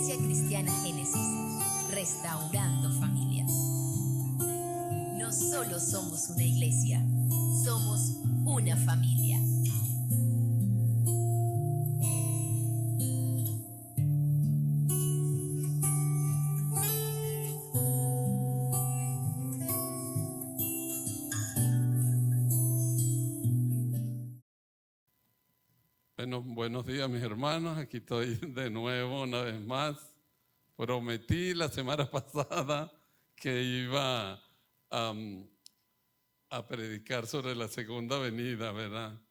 Iglesia Cristiana Génesis, restaurando familias. No solo somos una iglesia, somos una familia. Bueno, buenos días mis hermanos, aquí estoy de nuevo una vez más. Prometí la semana pasada que iba a predicar sobre la segunda venida, ¿verdad?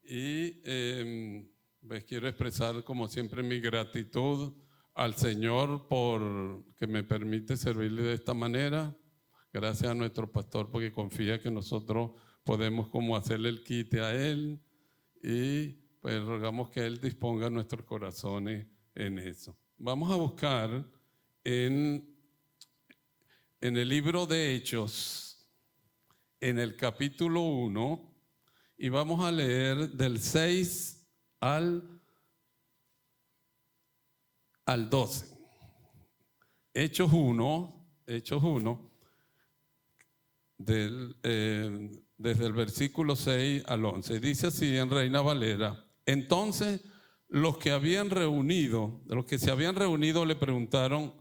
Y pues quiero expresar como siempre mi gratitud al Señor por que me permite servirle de esta manera. Gracias a nuestro pastor porque confía que nosotros podemos como hacerle el quite a él y pues rogamos que Él disponga nuestros corazones en eso. Vamos a buscar en el libro de Hechos, en el capítulo 1, y vamos a leer del 6 al 12. Hechos 1, desde el versículo 6 al 11. Dice así en Reina Valera: entonces los que se habían reunido le preguntaron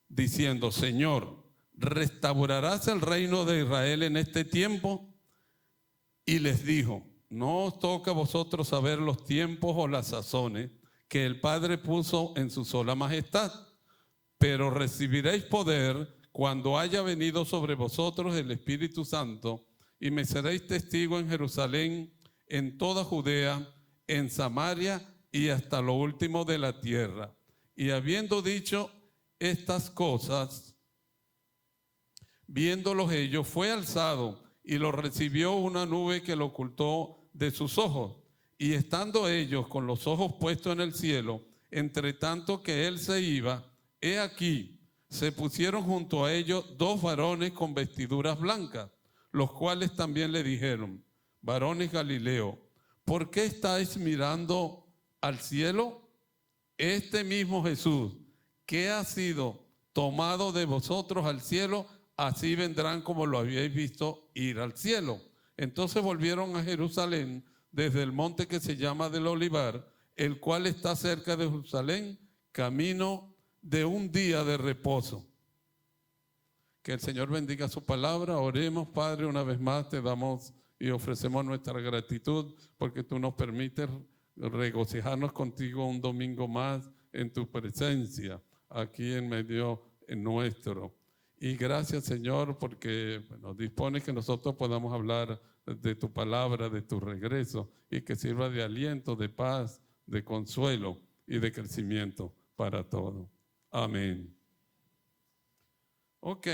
diciendo: Señor, ¿restaurarás el reino de Israel en este tiempo? Y les dijo: no os toca a vosotros saber los tiempos o las sazones que el Padre puso en su sola majestad, pero recibiréis poder cuando haya venido sobre vosotros el Espíritu Santo, y me seréis testigo en Jerusalén, en toda Judea, en Samaria y hasta lo último de la tierra. Y habiendo dicho estas cosas, viéndolos ellos, fue alzado y lo recibió una nube que lo ocultó de sus ojos. Y estando ellos con los ojos puestos en el cielo, entre tanto que él se iba, he aquí, se pusieron junto a ellos dos varones con vestiduras blancas, los cuales también le dijeron: varones Galileo, ¿por qué estáis mirando al cielo? Este mismo Jesús, que ha sido tomado de vosotros al cielo, así vendrán como lo habíais visto ir al cielo. Entonces volvieron a Jerusalén desde el monte que se llama del Olivar, el cual está cerca de Jerusalén, camino de un día de reposo. Que el Señor bendiga su palabra. Oremos. Padre, una vez más te damos y ofrecemos nuestra gratitud porque tú nos permites regocijarnos contigo un domingo más en tu presencia, aquí en medio nuestro. Y gracias, Señor, porque nos dispone que nosotros podamos hablar de tu palabra, de tu regreso, y que sirva de aliento, de paz, de consuelo y de crecimiento para todo. Amén. Ok.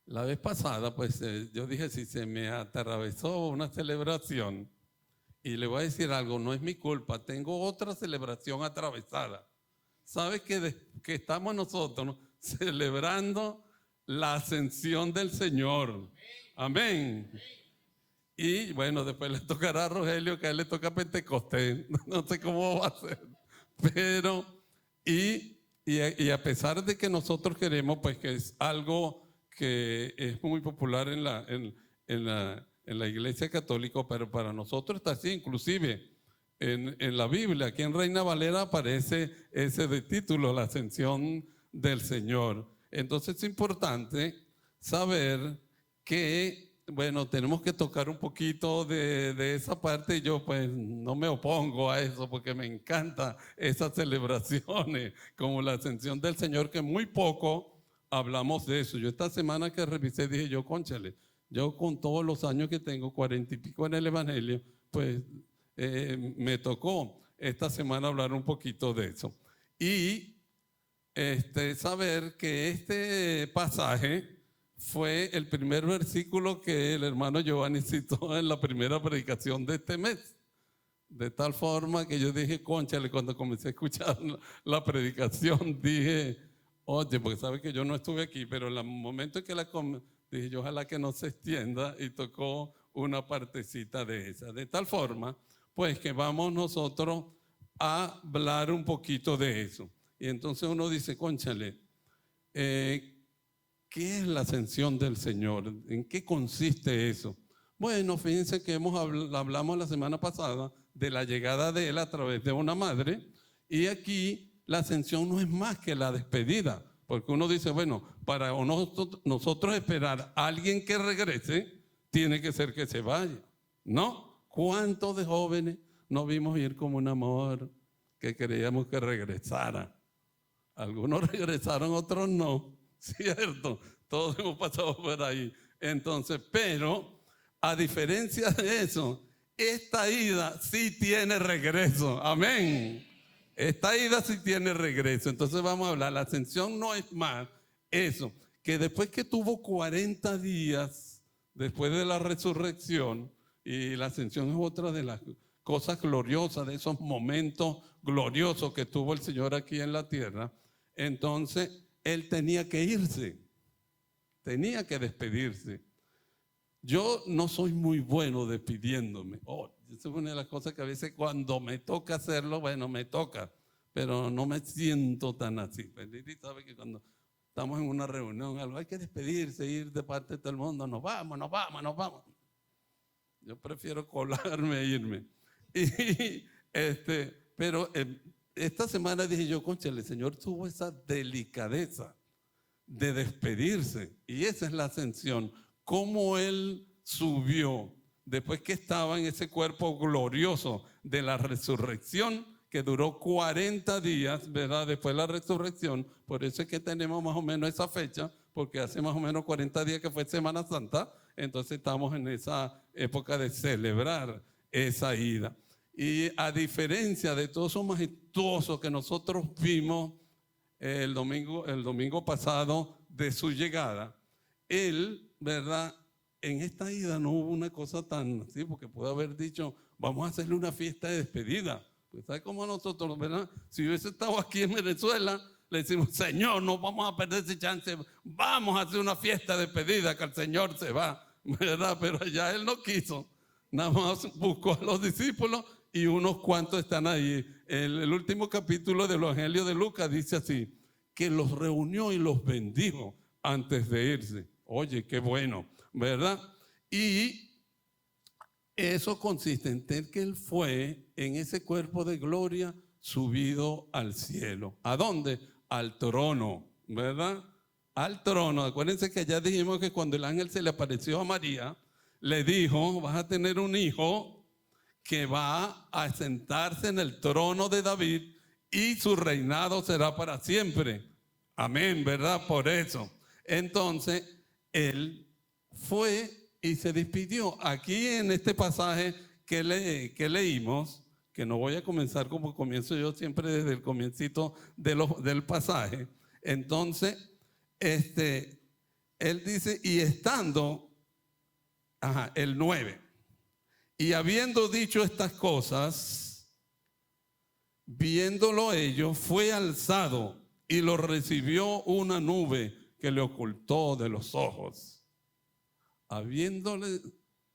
La vez pasada, pues yo dije, si se me atravesó una celebración, y le voy a decir algo, no es mi culpa, tengo otra celebración atravesada. ¿Sabe que estamos nosotros celebrando la ascensión del Señor? Amén. Y bueno, después le tocará a Rogelio, que a él le toca Pentecostés, no sé cómo va a ser. Pero, y a pesar de que nosotros queremos, pues que es algo que es muy popular en la Iglesia Católica, pero para nosotros está así, inclusive en la Biblia, aquí en Reina Valera aparece ese de título, la ascensión del Señor. Entonces es importante saber que, bueno, tenemos que tocar un poquito de esa parte. Yo pues no me opongo a eso porque me encantan esas celebraciones como la ascensión del Señor, que muy poco hablamos de eso. Yo esta semana que revisé dije yo, cónchale, yo con todos los años que tengo, 40 y pico en el Evangelio, pues me tocó esta semana hablar un poquito de eso. Y saber que este pasaje fue el primer versículo que el hermano Giovanni citó en la primera predicación de este mes. De tal forma que yo dije, cónchale, cuando comencé a escuchar la predicación, dije, oye, porque sabe que yo no estuve aquí, pero en el momento en que dije yo, ojalá que no se extienda, y tocó una partecita de esa. De tal forma, pues que vamos nosotros a hablar un poquito de eso. Y entonces uno dice, cónchale, ¿qué es la ascensión del Señor? ¿En qué consiste eso? Bueno, fíjense que hablamos la semana pasada de la llegada de Él a través de una madre, y aquí la ascensión no es más que la despedida, porque uno dice, bueno, para nosotros esperar a alguien que regrese, tiene que ser que se vaya, ¿no? ¿Cuántos de jóvenes no vimos ir como un amor que queríamos que regresara? Algunos regresaron, otros no, ¿cierto? Todos hemos pasado por ahí. Entonces, pero a diferencia de eso, esta ida sí tiene regreso. Amén. Esta ida sí tiene regreso. Entonces vamos a hablar. La ascensión no es más eso, que después que tuvo 40 días, después de la resurrección, y la ascensión es otra de las cosas gloriosas, de esos momentos gloriosos que tuvo el Señor aquí en la tierra, entonces Él tenía que irse, tenía que despedirse. Yo no soy muy bueno despidiéndome. Esa es una de las cosas que a veces cuando me toca hacerlo, bueno, me toca, pero no me siento tan así. Y sabe que cuando estamos en una reunión, algo, hay que despedirse, ir de parte de todo el mundo, nos vamos. Yo prefiero colarme e irme. Pero esta semana dije yo, cónchale, el Señor tuvo esa delicadeza de despedirse, y esa es la ascensión. Cómo Él subió después que estaba en ese cuerpo glorioso de la resurrección, que duró 40 días, ¿verdad? Después de la resurrección. Por eso es que tenemos más o menos esa fecha, porque hace más o menos 40 días que fue Semana Santa. Entonces estamos en esa época de celebrar esa ida. Y a diferencia de todo eso majestuoso que nosotros vimos el domingo pasado de su llegada, Él, ¿verdad? En esta ida no hubo una cosa tan así, porque pudo haber dicho, vamos a hacerle una fiesta de despedida. Pues ¿sabe cómo nosotros, verdad? Si hubiese estado aquí en Venezuela, le decimos, Señor, no vamos a perder ese chance, vamos a hacer una fiesta de despedida, que el Señor se va, ¿verdad? Pero allá Él no quiso, nada más buscó a los discípulos y unos cuantos están ahí. El último capítulo del Evangelio de Lucas dice así, que los reunió y los bendijo antes de irse. Oye, qué bueno, ¿verdad? Y eso consiste en que Él fue en ese cuerpo de gloria subido al cielo. ¿A dónde? Al trono, ¿verdad? Al trono. Acuérdense que ya dijimos que cuando el ángel se le apareció a María, le dijo, vas a tener un hijo que va a sentarse en el trono de David y su reinado será para siempre. Amén, ¿verdad? Por eso. Entonces, Él fue y se despidió. Aquí en este pasaje que leímos, que no voy a comenzar como comienzo yo siempre desde el comiencito del pasaje. Entonces, Él dice, y estando, el 9, y habiendo dicho estas cosas, viéndolo ellos, fue alzado y lo recibió una nube que le ocultó de los ojos. Habiéndole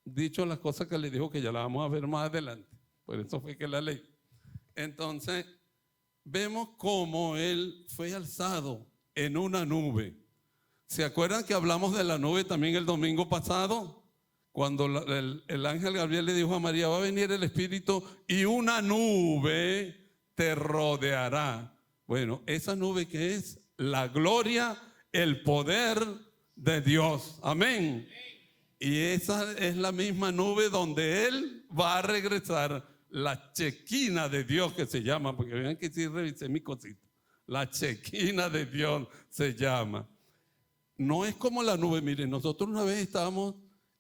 dicho las cosas que le dijo, que ya la vamos a ver más adelante, por eso fue que la leí. Entonces, vemos cómo Él fue alzado en una nube. ¿Se acuerdan que hablamos de la nube también el domingo pasado? Cuando el ángel Gabriel le dijo a María, va a venir el Espíritu y una nube te rodeará. Bueno, esa nube que es la gloria, el poder de Dios. Amén. Y esa es la misma nube donde Él va a regresar, la chequina de Dios que se llama, porque vean que sí revisé mi cosita. La chequina de Dios se llama. No es como la nube, miren, nosotros una vez estábamos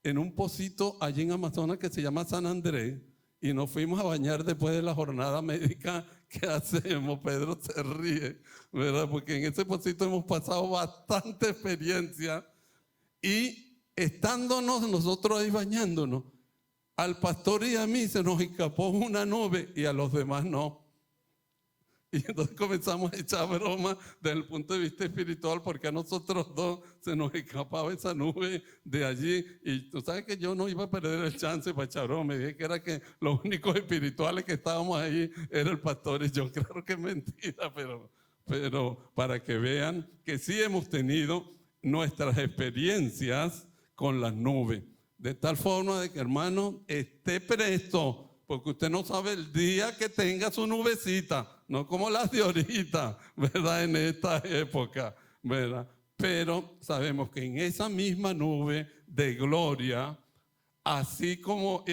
en un pocito allí en Amazonas que se llama San Andrés y nos fuimos a bañar después de la jornada médica que hacemos. Pedro se ríe, ¿verdad? Porque en ese pocito hemos pasado bastante experiencia y estándonos nosotros ahí bañándonos, al pastor y a mí se nos escapó una nube y a los demás no. Y entonces comenzamos a echar broma desde el punto de vista espiritual, porque a nosotros dos se nos escapaba esa nube de allí. Y tú sabes que yo no iba a perder el chance para echar broma. Me dije que era que los únicos espirituales que estábamos ahí era el pastor y yo. Claro que es mentira, pero para que vean que sí hemos tenido nuestras experiencias con las nubes. De tal forma de que, hermano, esté presto, porque usted no sabe el día que tenga su nubecita, no como las de ahorita, ¿verdad? En esta época, ¿verdad? Pero sabemos que en esa misma nube de gloria, así como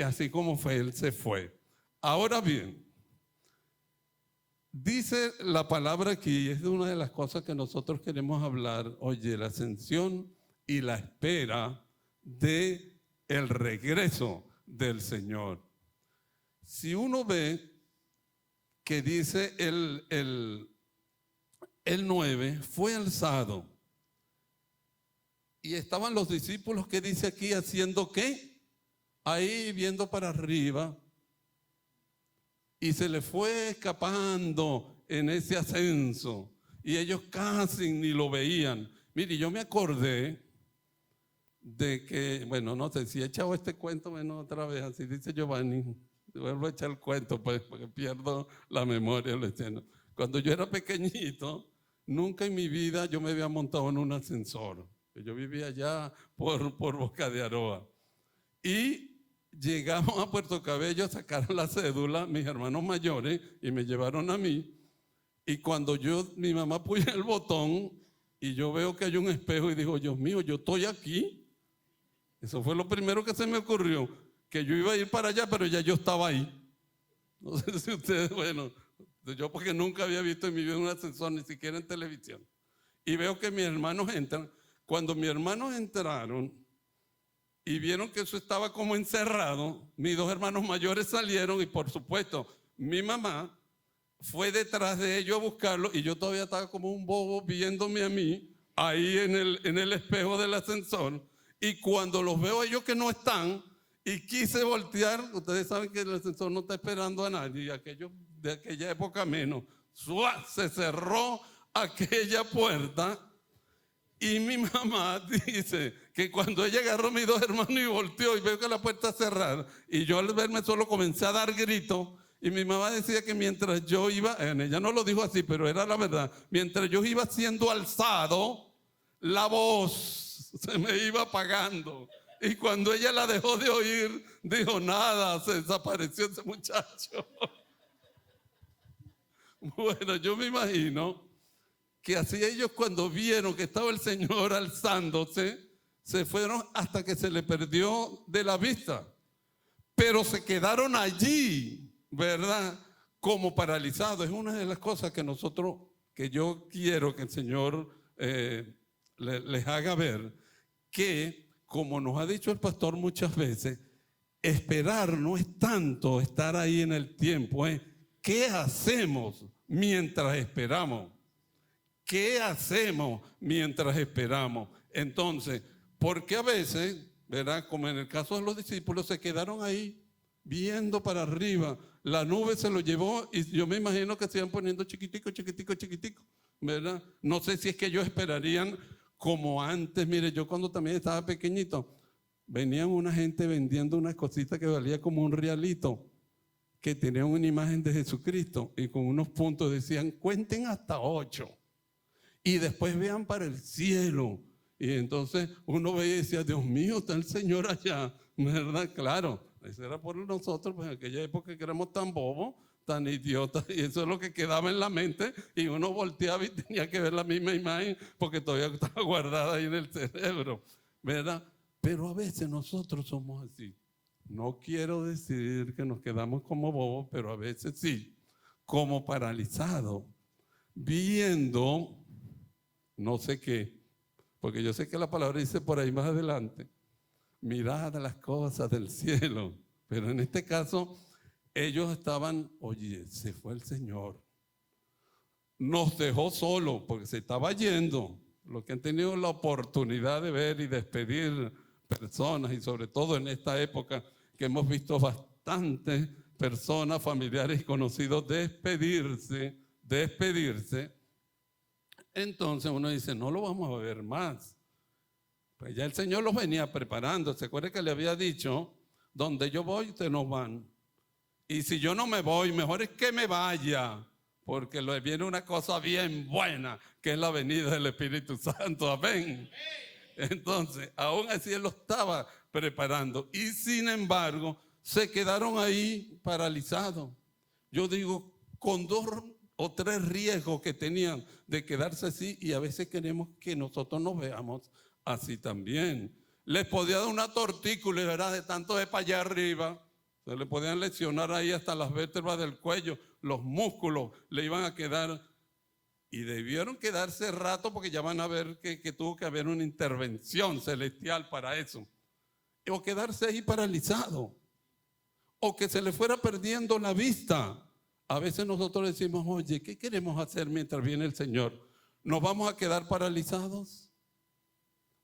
fue, Él se fue. Ahora bien, dice la palabra aquí, y es de una de las cosas que nosotros queremos hablar, oye, la ascensión y la espera de el regreso del Señor. Si uno ve que dice el 9, fue alzado. Y estaban los discípulos, que dice aquí, haciendo ¿qué? Ahí viendo para arriba. Y se le fue escapando en ese ascenso. Y ellos casi ni lo veían. Mire, yo me acordé de que, bueno, no sé si he echado este cuento, bueno, otra vez, así dice Giovanni. Vuelvo a echar el cuento, pues, porque pierdo la memoria. Cuando yo era pequeñito, nunca en mi vida yo me había montado en un ascensor. Yo vivía allá por Boca de Aroa. Y llegamos a Puerto Cabello, sacaron la cédula, mis hermanos mayores, y me llevaron a mí. Y cuando mi mamá puso el botón, y yo veo que hay un espejo, y digo, Dios mío, yo estoy aquí. Eso fue lo primero que se me ocurrió. Que yo iba a ir para allá, pero ya yo estaba ahí. No sé si ustedes, bueno, yo porque nunca había visto en mi vida un ascensor, ni siquiera en televisión. Y veo que mis hermanos entran. Cuando mis hermanos entraron y vieron que eso estaba como encerrado, mis dos hermanos mayores salieron y por supuesto mi mamá fue detrás de ellos a buscarlo y yo todavía estaba como un bobo viéndome a mí ahí en el espejo del ascensor. Y cuando los veo a ellos que no están, y quise voltear, ustedes saben que el ascensor no está esperando a nadie, y de aquella época menos, se cerró aquella puerta, y mi mamá dice que cuando ella agarró a mis dos hermanos y volteó y veo que la puerta cerrada, y yo al verme solo comencé a dar gritos, y mi mamá decía que mientras yo iba, ella no lo dijo así, pero era la verdad, mientras yo iba siendo alzado, la voz se me iba apagando. Y cuando ella la dejó de oír, dijo nada, se desapareció ese muchacho. Bueno, yo me imagino que así ellos cuando vieron que estaba el Señor alzándose, se fueron hasta que se le perdió de la vista. Pero se quedaron allí, ¿verdad? Como paralizados. Es una de las cosas que yo quiero que el Señor les haga ver, que como nos ha dicho el pastor muchas veces, esperar no es tanto estar ahí en el tiempo. ¿Qué hacemos mientras esperamos? ¿Qué hacemos mientras esperamos? Entonces, porque a veces, ¿verdad? Como en el caso de los discípulos, se quedaron ahí viendo para arriba. La nube se lo llevó y yo me imagino que se iban poniendo chiquitico, ¿verdad? No sé si es que ellos esperarían como antes. Mire, yo cuando también estaba pequeñito, venían una gente vendiendo unas cositas que valía como un realito, que tenían una imagen de Jesucristo y con unos puntos decían, cuenten hasta 8 y después vean para el cielo. Y entonces uno veía y decía, Dios mío, está el Señor allá, ¿verdad? Claro, eso era por nosotros, pues en aquella época que éramos tan bobos, tan idiotas, y eso es lo que quedaba en la mente, y uno volteaba y tenía que ver la misma imagen porque todavía estaba guardada ahí en el cerebro, ¿verdad? Pero a veces nosotros somos así. No quiero decir que nos quedamos como bobos, pero a veces sí, como paralizados, viendo no sé qué, porque yo sé que la palabra dice por ahí más adelante, mirad a las cosas del cielo, pero en este caso ellos estaban, oye, se fue el Señor, nos dejó solos porque se estaba yendo. Los que han tenido la oportunidad de ver y despedir personas, y sobre todo en esta época que hemos visto bastantes personas, familiares y conocidos despedirse, despedirse, entonces uno dice, no lo vamos a ver más. Pues ya el Señor los venía preparando. ¿Se acuerda que le había dicho, donde yo voy, ustedes no van? Y si yo no me voy, mejor es que me vaya, porque le viene una cosa bien buena, que es la venida del Espíritu Santo. Amén. Entonces, aún así Él lo estaba preparando. Y sin embargo, se quedaron ahí paralizados. Yo digo, con 2 o 3 riesgos que tenían de quedarse así, y a veces queremos que nosotros nos veamos así también. Les podía dar una tortícula, ¿verdad? De tanto de para allá arriba. Se le podían lesionar ahí hasta las vértebras del cuello, los músculos le iban a quedar. Y debieron quedarse rato porque ya van a ver que tuvo que haber una intervención celestial para eso. O quedarse ahí paralizado. O que se le fuera perdiendo la vista. A veces nosotros decimos, oye, ¿qué queremos hacer mientras viene el Señor? ¿Nos vamos a quedar paralizados?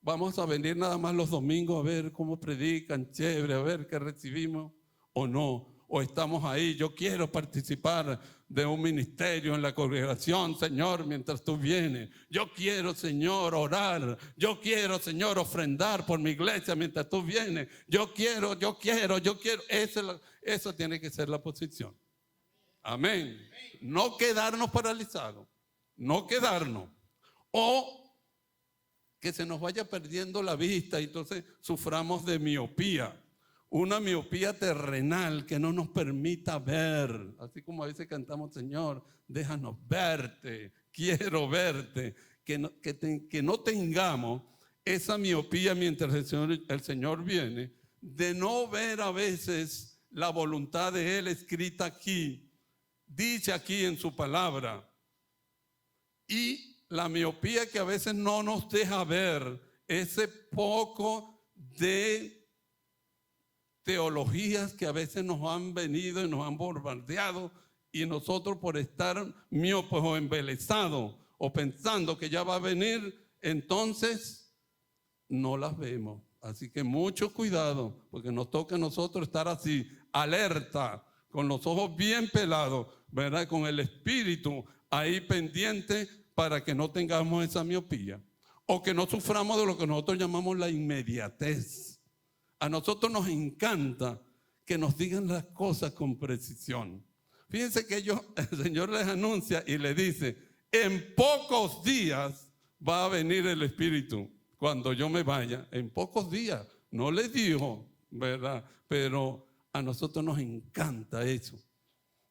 ¿Vamos a venir nada más los domingos a ver cómo predican, chévere, a ver qué recibimos o no? O estamos ahí, yo quiero participar de un ministerio en la congregación, Señor, mientras tú vienes. Yo quiero, Señor, orar. Yo quiero, Señor, ofrendar por mi iglesia mientras tú vienes. Yo quiero. Eso tiene que ser la posición. Amén. No quedarnos paralizados. No quedarnos. O que se nos vaya perdiendo la vista y entonces suframos de miopía. Una miopía terrenal que no nos permita ver. Así como a veces cantamos, Señor, déjanos verte, quiero verte. Que no tengamos esa miopía mientras el Señor viene, de no ver a veces la voluntad de Él escrita aquí, dicha aquí en su palabra. Y la miopía que a veces no nos deja ver ese poco de teologías que a veces nos han venido y nos han bombardeado, y nosotros por estar miopes o embelesados o pensando que ya va a venir, entonces no las vemos. Así que mucho cuidado, porque nos toca a nosotros estar así, alerta, con los ojos bien pelados, ¿verdad? Con el espíritu ahí pendiente para que no tengamos esa miopía o que no suframos de lo que nosotros llamamos la inmediatez. A nosotros nos encanta que nos digan las cosas con precisión. Fíjense que el Señor les anuncia y les dice, en pocos días va a venir el Espíritu. Cuando yo me vaya, en pocos días. No les dijo, ¿verdad? Pero a nosotros nos encanta eso.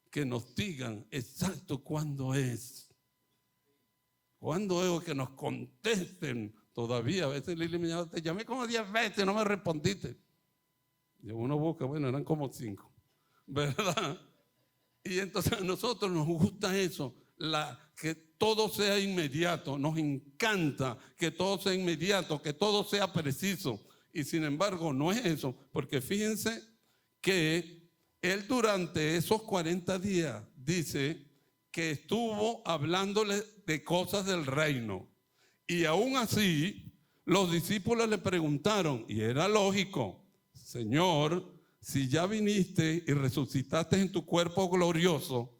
Que nos digan exacto cuándo es. ¿Cuándo es? O que nos contesten. Todavía, a veces Lili me llama, te llamé como 10 veces, no me respondiste. Y uno busca, bueno, eran como 5, ¿verdad? Y entonces a nosotros nos gusta eso, que todo sea inmediato. Nos encanta que todo sea inmediato, que todo sea preciso. Y sin embargo, no es eso, porque fíjense que él durante esos 40 días dice que estuvo hablándole de cosas del reino. Y aún así, los discípulos le preguntaron, y era lógico, Señor, si ya viniste y resucitaste en tu cuerpo glorioso,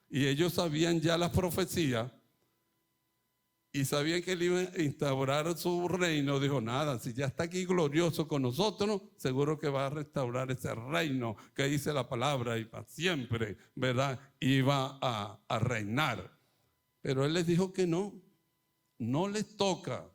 y ellos sabían ya las profecías, y sabían que él iba a instaurar su reino, dijo, nada, si ya está aquí glorioso con nosotros, seguro que va a restaurar ese reino que dice la palabra, y para siempre, ¿verdad? Iba a reinar. Pero él les dijo que no. No les toca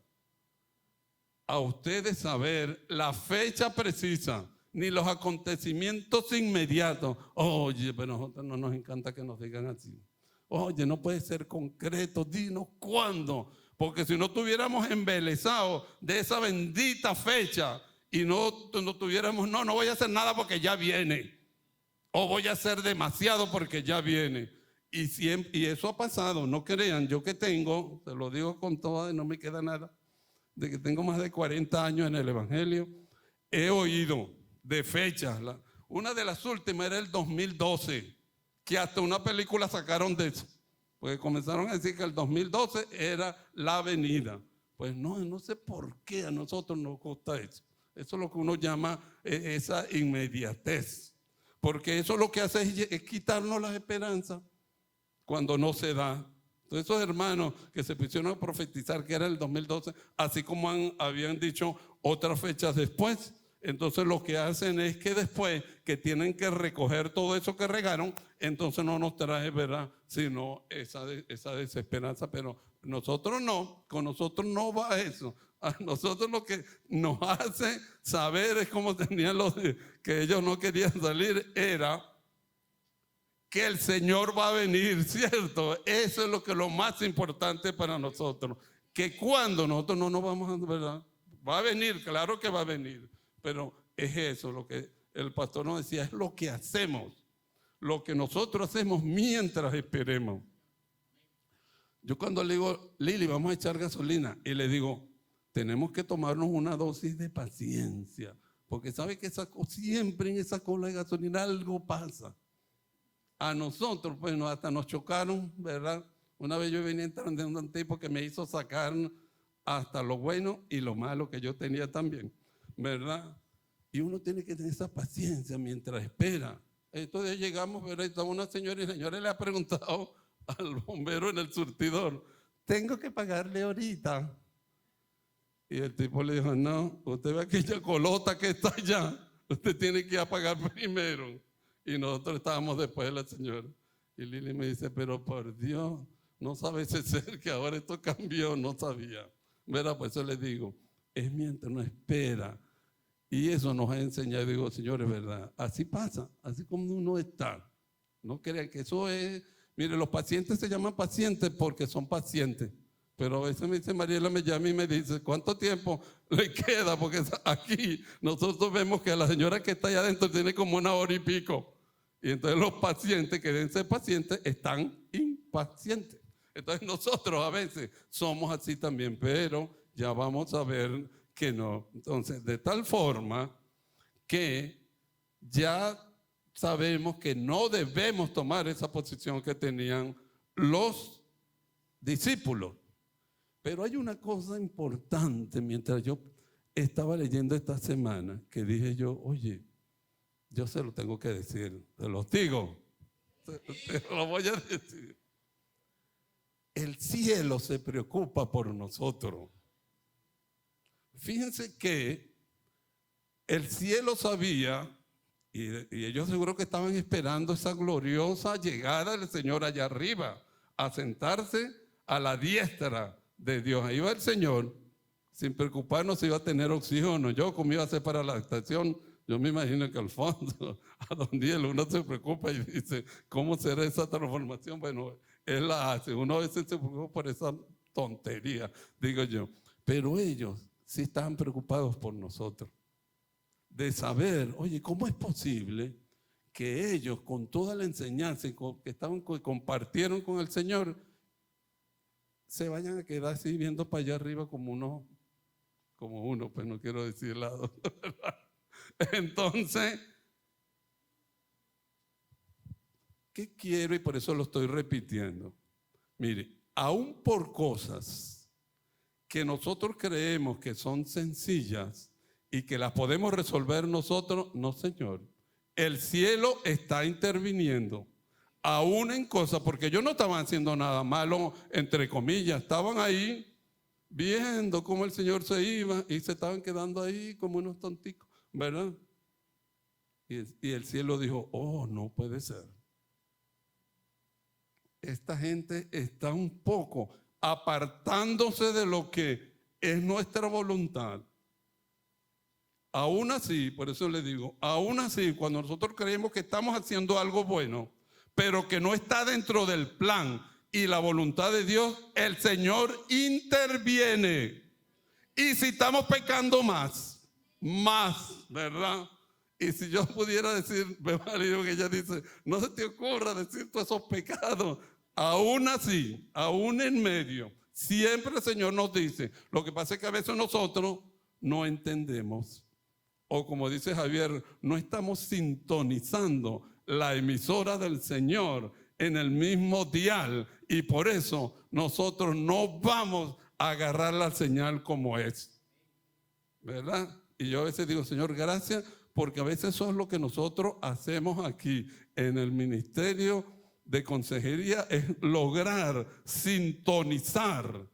a ustedes saber la fecha precisa ni los acontecimientos inmediatos. Oye, pero a nosotros no nos encanta que nos digan así. Oye, no puede ser concreto, dinos cuándo. Porque si no tuviéramos embelesados de esa bendita fecha y no tuviéramos, no voy a hacer nada porque ya viene. O voy a hacer demasiado porque ya viene. Y eso ha pasado, no crean, yo que tengo, se lo digo con toda, no me queda nada, de que tengo más de 40 años en el Evangelio, he oído de fechas. Una de las últimas era el 2012, que hasta una película sacaron de eso, porque comenzaron a decir que el 2012 era la venida. Pues no sé por qué a nosotros nos gusta eso. Eso es lo que uno llama esa inmediatez, porque eso lo que hace es quitarnos las esperanzas. cuando no se da. Entonces esos hermanos que se pusieron a profetizar que era el 2012, así como habían dicho otras fechas después, entonces lo que hacen es que después que tienen que recoger todo eso que regaron, entonces no nos trae, ¿verdad?, sino esa desesperanza. Pero nosotros no, con nosotros no va eso. A nosotros lo que nos hace saber es como tenían que ellos no querían salir, era que el Señor va a venir, ¿cierto? Eso es lo más importante para nosotros. Que cuando nosotros no nos vamos a, ¿verdad? Va a venir, claro que va a venir, pero es eso lo que el pastor nos decía, es lo que hacemos, lo que nosotros hacemos mientras esperemos. Yo cuando le digo, Lili, vamos a echar gasolina, y le digo, tenemos que tomarnos una dosis de paciencia, porque sabe que siempre en esa cola de gasolina algo pasa. A nosotros, pues, hasta nos chocaron, ¿verdad? Una vez yo venía entrando en un tipo que me hizo sacar hasta lo bueno y lo malo que yo tenía también, ¿verdad? Y uno tiene que tener esa paciencia mientras espera. Entonces llegamos, ¿verdad? Y estaba una señora y la señora le ha preguntado al bombero en el surtidor, ¿tengo que pagarle ahorita? Y el tipo le dijo, no, usted ve aquella colota que está allá, usted tiene que ir a pagar primero. Y nosotros estábamos después de la señora. Y Lili me dice, pero por Dios, no sabe ese ser que ahora esto cambió, no sabía. ¿Verdad? Pues eso les digo, es mientras uno espera. Y eso nos ha enseñado, digo, señores, ¿verdad? Así pasa, así como uno está. No crean que eso es, mire, los pacientes se llaman pacientes porque son pacientes. Pero a veces me dice Mariela, me llama y me dice, ¿cuánto tiempo le queda? Porque aquí nosotros vemos que la señora que está allá adentro tiene como 1 hora y pico. Y entonces los pacientes que deben ser pacientes están impacientes. Entonces nosotros a veces somos así también, pero ya vamos a ver que no. Entonces, de tal forma que ya sabemos que no debemos tomar esa posición que tenían los discípulos. Pero hay una cosa importante mientras yo estaba leyendo esta semana que dije yo, oye, yo se lo tengo que decir, se los digo, se lo voy a decir. El cielo se preocupa por nosotros. Fíjense que el cielo sabía, y ellos seguro que estaban esperando esa gloriosa llegada del Señor allá arriba, a sentarse a la diestra de Dios. Ahí va el Señor, sin preocuparnos si iba a tener oxígeno. Yo, como iba a ser para la estación, yo me imagino que al fondo, a don Diel, uno se preocupa y dice, ¿cómo será esa transformación? Bueno, Él la hace. Uno a veces se preocupa por esa tontería, digo yo. Pero ellos sí estaban preocupados por nosotros. De saber, oye, ¿cómo es posible que ellos, con toda la enseñanza que compartieron con el Señor, se vayan a quedar así viendo para allá arriba como uno, pues no quiero decir lado, ¿verdad? Entonces, ¿qué quiero? Y por eso lo estoy repitiendo. Mire, aún por cosas que nosotros creemos que son sencillas y que las podemos resolver nosotros, no, Señor. El cielo está interviniendo. Aún en cosas, porque ellos no estaban haciendo nada malo, entre comillas, estaban ahí viendo cómo el Señor se iba y se estaban quedando ahí como unos tonticos, ¿verdad? Y el cielo dijo, oh, no puede ser. Esta gente está un poco apartándose de lo que es nuestra voluntad. Aún así, por eso le digo, aún así, cuando nosotros creemos que estamos haciendo algo bueno, pero que no está dentro del plan y la voluntad de Dios, el Señor interviene. Y si estamos pecando más, ¿verdad? Y si yo pudiera decir, me marido que ella dice, no se te ocurra decir todos esos pecados, aún así, aún en medio, siempre el Señor nos dice. Lo que pasa es que a veces nosotros no entendemos, o como dice Javier, no estamos sintonizando la emisora del Señor en el mismo dial, y por eso nosotros no vamos a agarrar la señal como es, ¿verdad? Y yo a veces digo, Señor, gracias, porque a veces eso es lo que nosotros hacemos aquí en el ministerio de consejería es lograr sintonizar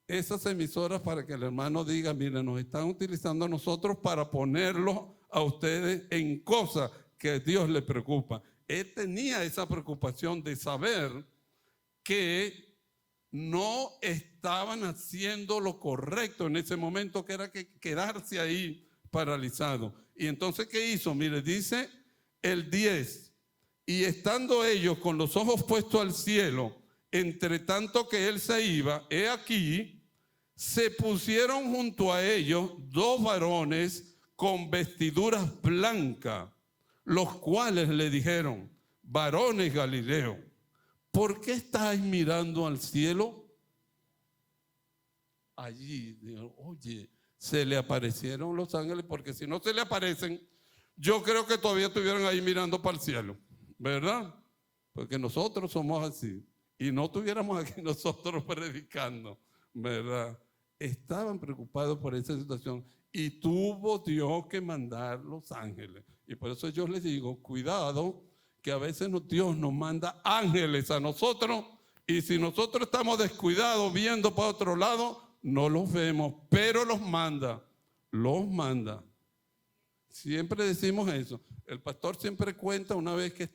esas emisoras para que el hermano diga, mire, nos están utilizando a nosotros para ponerlos a ustedes en cosas que a Dios le preocupa. Él tenía esa preocupación de saber que no estaban haciendo lo correcto en ese momento, que era que quedarse ahí paralizado. Y entonces, ¿qué hizo? Mire, dice el 10, y estando ellos con los ojos puestos al cielo, entre tanto que él se iba, he aquí, se pusieron junto a ellos 2 varones con vestiduras blancas, los cuales le dijeron, varones Galileos, ¿por qué estáis mirando al cielo? Allí, dijeron, oye, se le aparecieron los ángeles, porque si no se le aparecen, yo creo que todavía estuvieran ahí mirando para el cielo, ¿verdad? Porque nosotros somos así, y no estuviéramos aquí nosotros predicando, ¿verdad? Estaban preocupados por esa situación y tuvo Dios que mandar los ángeles. Y por eso yo les digo, cuidado, que a veces Dios nos manda ángeles a nosotros y si nosotros estamos descuidados viendo para otro lado, no los vemos, pero los manda, los manda. Siempre decimos eso. El pastor siempre cuenta una vez que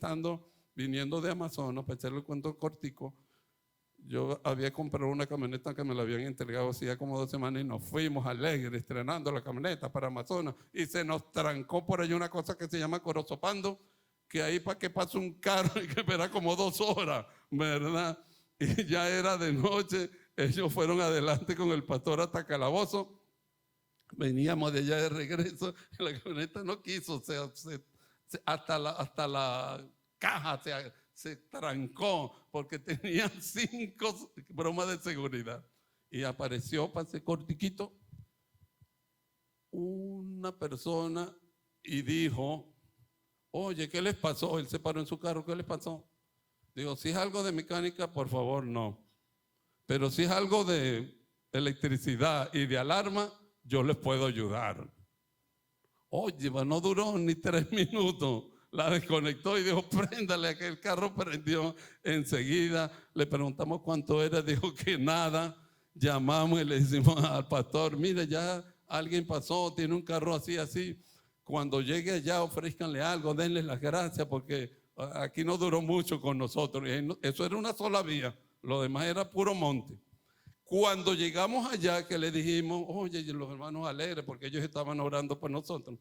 viniendo de Amazonas, para echarle el cuento cortico, yo había comprado una camioneta que me la habían entregado hacía como 2 semanas y nos fuimos alegres estrenando la camioneta para Amazonas y se nos trancó por ahí una cosa que se llama Corozopando, que ahí para que pase un carro hay que esperar como 2 horas, ¿verdad? Y ya era de noche, ellos fueron adelante con el pastor hasta Calabozo, veníamos de allá de regreso, la camioneta no quiso, o sea, hasta la caja se trancó porque tenían 5 bromas de seguridad. Y apareció, para ese cortiquito, una persona y dijo, oye, ¿qué les pasó? Él se paró en su carro, ¿qué les pasó? Digo, si es algo de mecánica, por favor, no. Pero si es algo de electricidad y de alarma, yo les puedo ayudar. Oye, no duró ni 3 minutos. La desconectó y dijo, préndale, que el carro prendió enseguida. Le preguntamos cuánto era, dijo que nada. Llamamos y le decimos al pastor, mire, ya alguien pasó, tiene un carro así, así. Cuando llegue allá, ofrézcanle algo, denle las gracias, porque aquí no duró mucho con nosotros. Eso era una sola vía, lo demás era puro monte. Cuando llegamos allá, que le dijimos, oye, los hermanos alegres, porque ellos estaban orando por nosotros,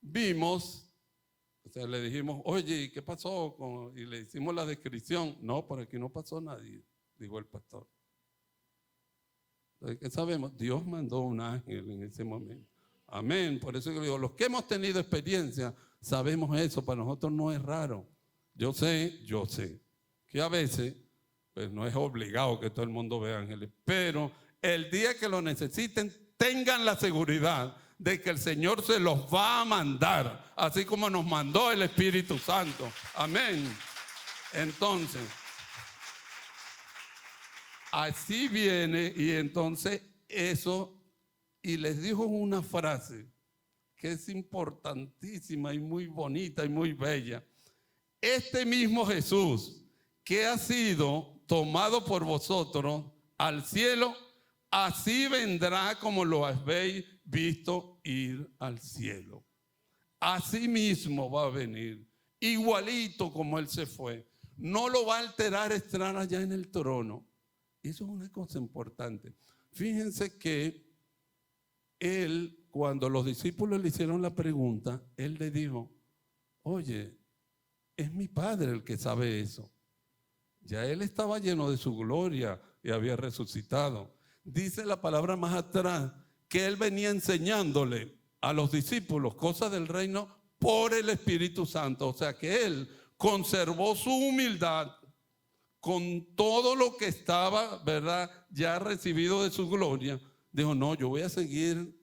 vimos... O sea, le dijimos, oye, ¿qué pasó? Y le hicimos la descripción. No, por aquí no pasó nadie, dijo el pastor. Entonces, ¿qué sabemos? Dios mandó un ángel en ese momento. Amén. Por eso yo digo, los que hemos tenido experiencia, sabemos eso. Para nosotros no es raro. Yo sé que a veces, pues no es obligado que todo el mundo vea ángeles. Pero el día que lo necesiten, tengan la seguridad de que el Señor se los va a mandar, así como nos mandó el Espíritu Santo. Amén. Entonces, así viene y entonces eso, y les dijo una frase que es importantísima y muy bonita y muy bella. Este mismo Jesús que ha sido tomado por vosotros al cielo, así vendrá como lo habéis visto ir al cielo. Así mismo va a venir, igualito como Él se fue. No lo va a alterar estar allá en el trono. Eso es una cosa importante. Fíjense que Él, cuando los discípulos le hicieron la pregunta, Él le dijo, oye, es mi Padre el que sabe eso. Ya Él estaba lleno de su gloria y había resucitado. Dice la palabra más atrás que Él venía enseñándole a los discípulos cosas del reino por el Espíritu Santo. O sea que Él conservó su humildad con todo lo que estaba, ¿verdad?, ya recibido de su gloria. Dijo, no, yo voy a seguir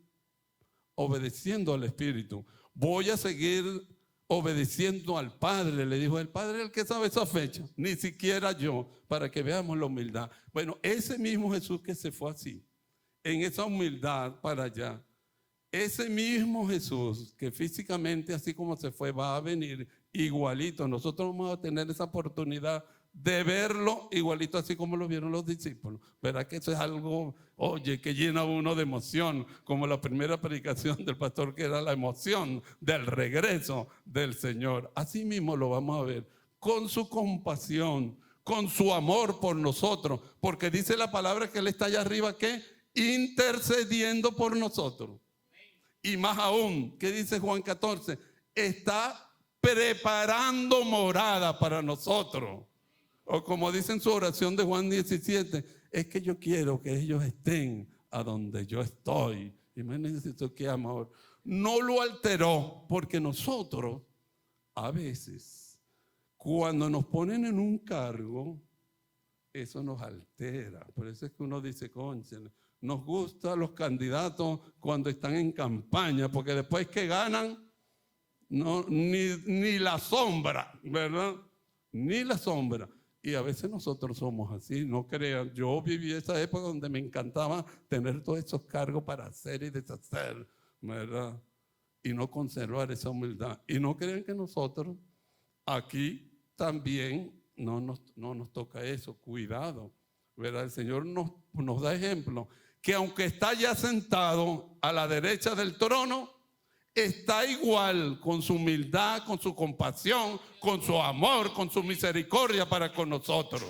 obedeciendo al Espíritu. Voy a seguir obedeciendo al Padre. Le dijo, el Padre es el que sabe esa fecha, ni siquiera yo, para que veamos la humildad. Bueno, ese mismo Jesús que se fue así, en esa humildad para allá, ese mismo Jesús que físicamente, así como se fue, va a venir igualito. Nosotros vamos a tener esa oportunidad de verlo igualito así como lo vieron los discípulos. ¿Verdad que eso es algo, oye, que llena a uno de emoción? Como la primera predicación del pastor, que era la emoción del regreso del Señor. Así mismo lo vamos a ver, con su compasión, con su amor por nosotros, porque dice la palabra que Él está allá arriba, ¿qué? Intercediendo por nosotros. Y más aún, ¿qué dice Juan 14? Está preparando morada para nosotros. O como dice en su oración de Juan 17, es que yo quiero que ellos estén a donde yo estoy. Imagínense esto, qué amor. No lo alteró, porque nosotros a veces, cuando nos ponen en un cargo, eso nos altera. Por eso es que uno dice, concha, nos gustan los candidatos cuando están en campaña, porque después que ganan, no, ni la sombra, ¿verdad? Ni la sombra. Y a veces nosotros somos así, no crean. Yo viví esa época donde me encantaba tener todos esos cargos para hacer y deshacer, ¿verdad? Y no conservar esa humildad. Y no crean que nosotros aquí también no nos toca eso. Cuidado, ¿verdad? El Señor nos da ejemplo que aunque está ya sentado a la derecha del trono, está igual con su humildad, con su compasión, con su amor, con su misericordia para con nosotros.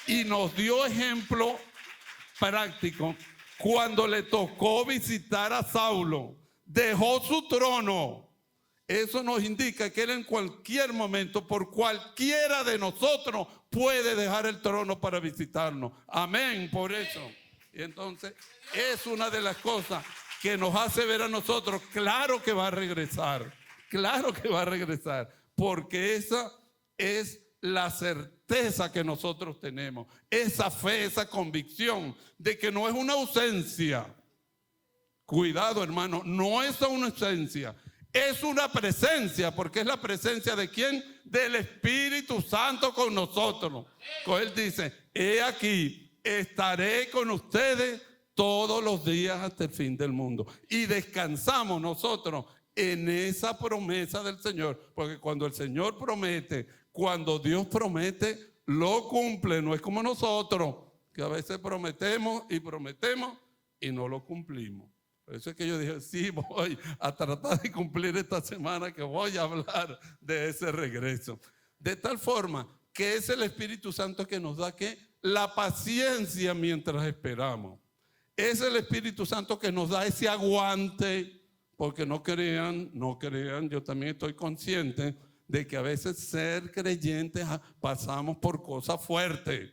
Y nos dio ejemplo práctico cuando le tocó visitar a Saulo. Dejó su trono. Eso nos indica que Él en cualquier momento, por cualquiera de nosotros, puede dejar el trono para visitarnos. Amén, por eso. Y entonces es una de las cosas que nos hace ver a nosotros, claro que va a regresar, porque esa es la certeza que nosotros tenemos, esa fe, esa convicción de que no es una ausencia. Cuidado, hermano, no es una ausencia, es una presencia, porque es la presencia de ¿quién? Del Espíritu Santo con nosotros. Él dice, he aquí, estaré con ustedes todos los días hasta el fin del mundo. Y descansamos nosotros en esa promesa del Señor, porque cuando el Señor promete, cuando Dios promete, lo cumple. No es como nosotros, que a veces prometemos y no lo cumplimos. Por eso es que yo dije, sí, voy a tratar de cumplir esta semana, que voy a hablar de ese regreso. De tal forma que es el Espíritu Santo que nos da ¿qué? La paciencia mientras esperamos. Es el Espíritu Santo que nos da ese aguante, porque no crean, yo también estoy consciente de que a veces ser creyentes pasamos por cosas fuertes.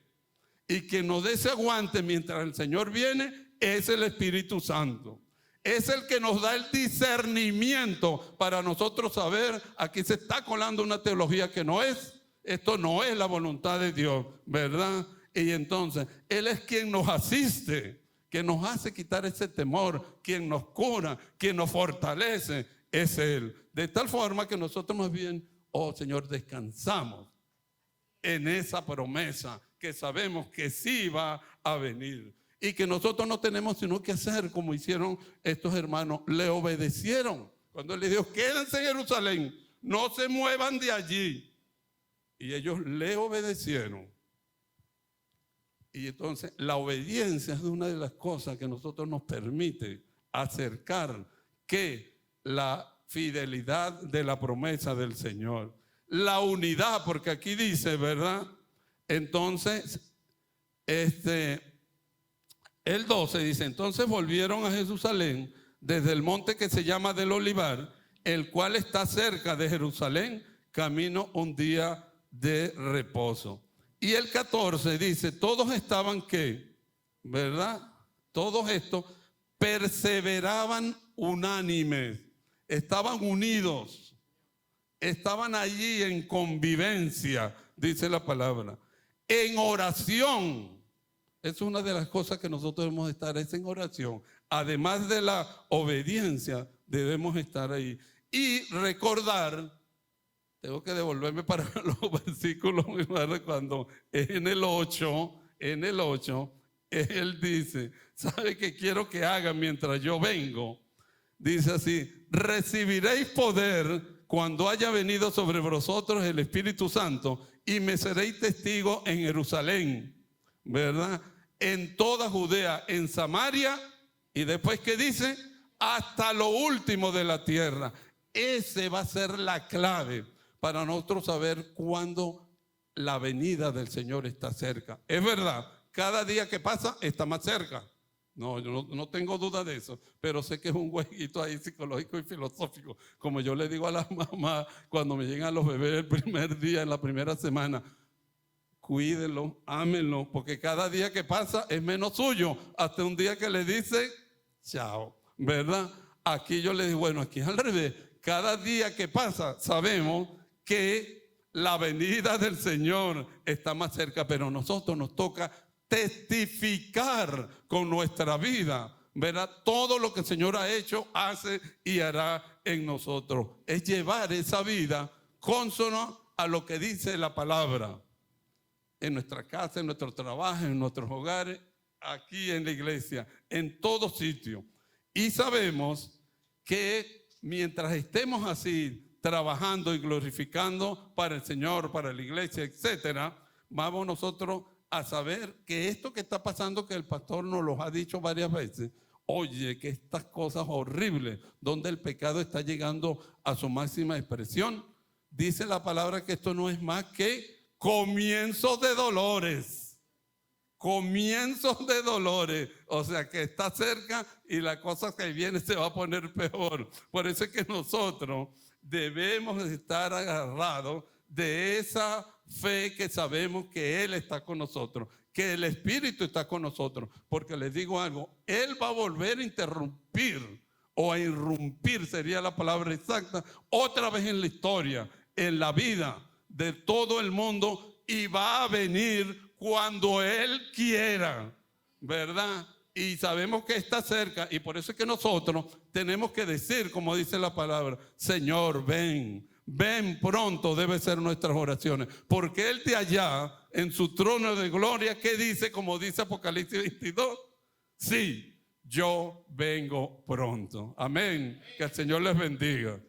Y quien nos dé ese aguante mientras el Señor viene es el Espíritu Santo. Es el que nos da el discernimiento para nosotros saber, aquí se está colando una teología que no es, esto no es la voluntad de Dios, ¿verdad? Y entonces Él es quien nos asiste, que nos hace quitar ese temor, quien nos cura, quien nos fortalece, es Él. De tal forma que nosotros más bien, oh Señor, descansamos en esa promesa que sabemos que sí va a venir. Y que nosotros no tenemos sino que hacer como hicieron estos hermanos. Le obedecieron. Cuando Él les dijo, quédense en Jerusalén, no se muevan de allí. Y ellos le obedecieron. Y entonces la obediencia es una de las cosas que nosotros nos permite acercar que la fidelidad de la promesa del Señor. La unidad, porque aquí dice, ¿verdad? Entonces, el 12 dice, entonces volvieron a Jerusalén desde el monte que se llama del Olivar, el cual está cerca de Jerusalén, camino un día de reposo. Y el 14 dice, todos estaban ¿qué? ¿Verdad? Todos estos perseveraban unánimes, estaban unidos, estaban allí en convivencia, dice la palabra, en oración. Es una de las cosas que nosotros debemos estar, es en oración. Además de la obediencia, debemos estar ahí. Y recordar, tengo que devolverme para los versículos, cuando en el 8, Él dice, ¿sabe qué quiero que hagan mientras yo vengo? Dice así, recibiréis poder cuando haya venido sobre vosotros el Espíritu Santo, y me seréis testigo en Jerusalén, ¿verdad? En toda Judea, en Samaria, y después, ¿qué dice? Hasta lo último de la tierra. Ese va a ser la clave para nosotros saber cuándo la venida del Señor está cerca. Es verdad, cada día que pasa está más cerca. No, yo no tengo duda de eso, pero sé que es un jueguito ahí psicológico y filosófico. Como yo le digo a las mamás cuando me llegan los bebés el primer día, en la primera semana, cuídenlo, ámenlo, porque cada día que pasa es menos suyo, hasta un día que le dice chao, ¿verdad? Aquí yo le digo, bueno, aquí es al revés. Cada día que pasa sabemos que la venida del Señor está más cerca, pero a nosotros nos toca testificar con nuestra vida, ¿verdad? Todo lo que el Señor ha hecho, hace y hará en nosotros. Es llevar esa vida consono a lo que dice la palabra. En nuestra casa, en nuestro trabajo, en nuestros hogares, aquí en la iglesia, en todo sitio. Y sabemos que mientras estemos así, trabajando y glorificando para el Señor, para la iglesia, etcétera, vamos nosotros a saber que esto que está pasando, que el pastor nos lo ha dicho varias veces, oye, que estas cosas horribles, donde el pecado está llegando a su máxima expresión, dice la palabra que esto no es más que comienzos de dolores. Comienzos de dolores, o sea que está cerca y la cosa que viene se va a poner peor. Por eso es que nosotros debemos estar agarrados de esa fe que sabemos que Él está con nosotros, que el Espíritu está con nosotros, porque les digo algo, Él va a volver a interrumpir o a irrumpir, sería la palabra exacta, otra vez en la historia, en la vida de todo el mundo, y va a venir cuando Él quiera, ¿verdad? Y sabemos que está cerca, y por eso es que nosotros tenemos que decir, como dice la palabra, Señor, ven. Ven pronto, debe ser nuestras oraciones, porque Él de allá, en su trono de gloria, ¿qué dice? Como dice Apocalipsis 22, sí, yo vengo pronto. Amén. Que el Señor les bendiga.